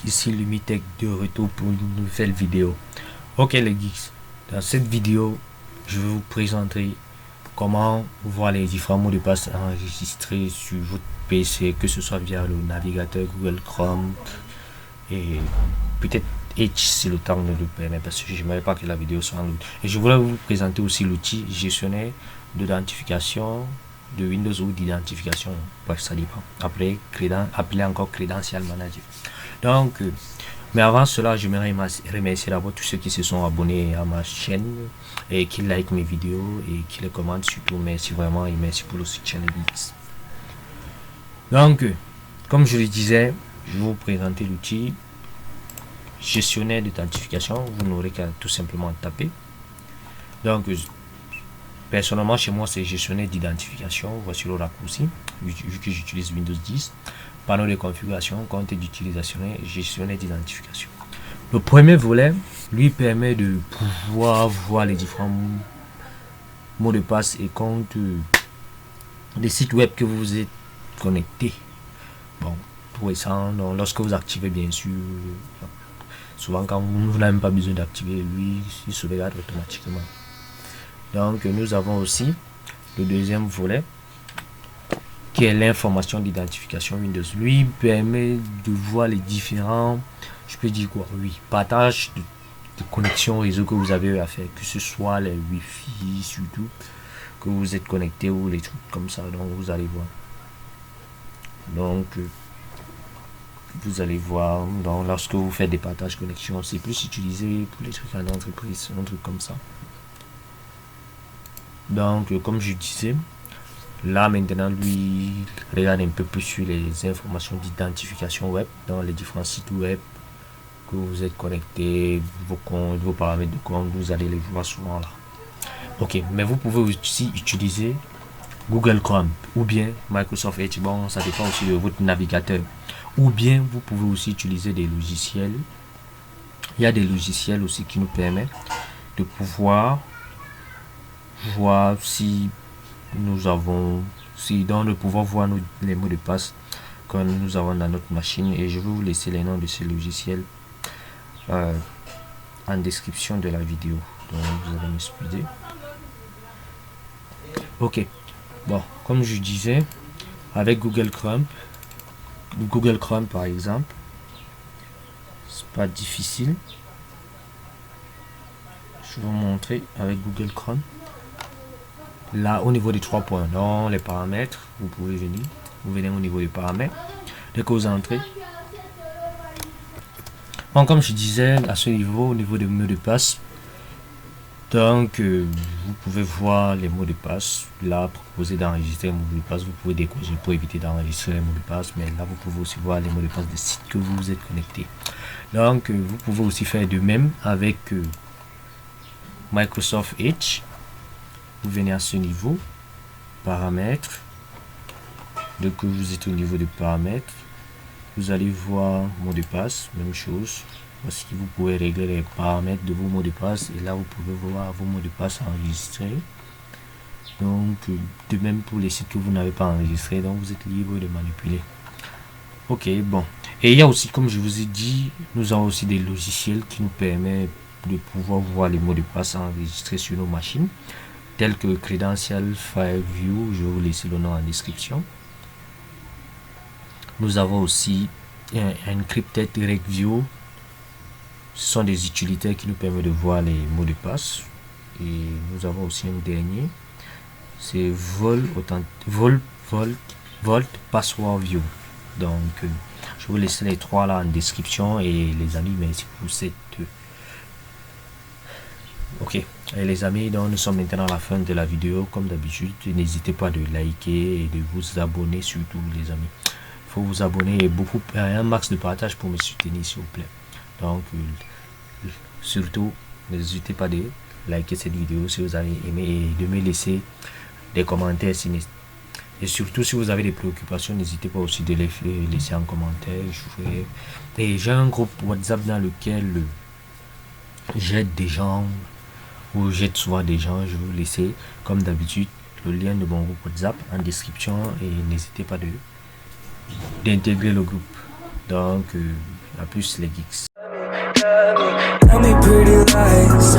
ici Lumitech de retour pour une nouvelle vidéo. Ok les geeks, dans cette vidéo je vais vous présenter comment voir les différents mots de passe enregistrés sur votre PC, que ce soit via le navigateur Google Chrome et peut-être Edge si le temps ne le permet, parce que je n'aimerais pas que la vidéo soit en route. Et je voulais vous présenter aussi l'outil gestionnaire d'identification de Windows ou d'identification, bref ça dépend, appelé encore Credential Manager. Donc mais avant cela, j'aimerais remercier d'abord tous ceux qui se sont abonnés à ma chaîne et qui like mes vidéos et qui les commentent surtout. Merci vraiment et merci pour le soutien des geeks. Donc comme je le disais, je vais vous présenter l'outil gestionnaire d'authentification. Vous n'aurez qu'à tout simplement taper. Donc personnellement chez moi c'est gestionnaire d'identification. Voici le raccourci vu que j'utilise Windows 10. Panneau de configuration, compte d'utilisation et gestionnaire d'identification. Le premier volet lui permet de pouvoir voir les différents mots de passe et comptes des sites web que vous êtes connecté. Bon, pour ça, lorsque vous activez bien sûr, souvent quand vous n'avez même pas besoin d'activer, lui il sauvegarde automatiquement. Donc nous avons aussi le deuxième volet qui est l'information d'identification Windows. Lui permet de voir les différents, je peux dire quoi, oui, partage de connexion réseau que vous avez à faire, que ce soit les Wi-Fi surtout, que vous êtes connecté ou les trucs comme ça. Donc vous allez voir. Donc vous allez voir, donc, lorsque vous faites des partages connexion, c'est plus utilisé pour les trucs en entreprise, un truc comme ça. Donc comme je disais, là maintenant lui regarde un peu plus sur les informations d'identification web dans les différents sites web que vous êtes connecté, vos comptes, vos paramètres de compte, vous allez les voir souvent là. Ok, mais vous pouvez aussi utiliser Google Chrome ou bien Microsoft Edge. Bon, ça dépend aussi de votre navigateur. Ou bien vous pouvez aussi utiliser des logiciels. Il y a des logiciels aussi qui nous permettent de pouvoir voir si nous avons, de pouvoir voir les mots de passe que nous avons dans notre machine, et je vais vous laisser les noms de ces logiciels en description de la vidéo, donc vous allez m'excuser. Ok, bon, comme je disais, avec Google Chrome par exemple, c'est pas difficile. Je vais vous montrer avec Google Chrome. Là, au niveau des 3 points, dans les paramètres, vous pouvez venir, vous venez au niveau des paramètres, dès que vous entrez. Bon, comme je disais, à ce niveau, au niveau des mots de passe, donc vous pouvez voir les mots de passe. Là, proposer d'enregistrer un mot de passe, vous pouvez décocher pour éviter d'enregistrer les mots de passe, mais là, vous pouvez aussi voir les mots de passe des sites que vous êtes connecté. Donc, vous pouvez aussi faire de même avec Microsoft Edge. Vous venez à ce niveau, paramètres. Dès que vous êtes au niveau des paramètres, vous allez voir mot de passe, même chose. Voici que vous pouvez régler les paramètres de vos mots de passe, et là vous pouvez voir vos mots de passe enregistrés. Donc de même pour les sites que vous n'avez pas enregistrés, donc vous êtes libre de manipuler. Ok, bon. Et il y a aussi, comme je vous ai dit, nous avons aussi des logiciels qui nous permettent de pouvoir voir les mots de passe enregistrés sur nos machines, tels que Credential Fireview, je vais vous laisser le nom en description. Nous avons aussi Encrypted Review. Ce sont des utilitaires qui nous permettent de voir les mots de passe. Et nous avons aussi un dernier, c'est Vault Password View. Donc je vais vous laisser les trois là en description. Et les amis, merci pour cette ok, et les amis, donc nous sommes maintenant à la fin de la vidéo. Comme d'habitude, n'hésitez pas de liker et de vous abonner, surtout les amis. Il faut vous abonner et un max de partage pour me soutenir s'il vous plaît. Donc surtout n'hésitez pas de liker cette vidéo si vous avez aimé, et de me laisser des commentaires et surtout si vous avez des préoccupations, n'hésitez pas aussi de les laisser en commentaire. Et j'ai un groupe WhatsApp dans lequel j'aide des gens, ou j'aide souvent des gens. Je vais vous laisser comme d'habitude le lien de mon groupe WhatsApp en description, et n'hésitez pas d'intégrer le groupe. Donc À plus les geeks. Tell me pretty lies.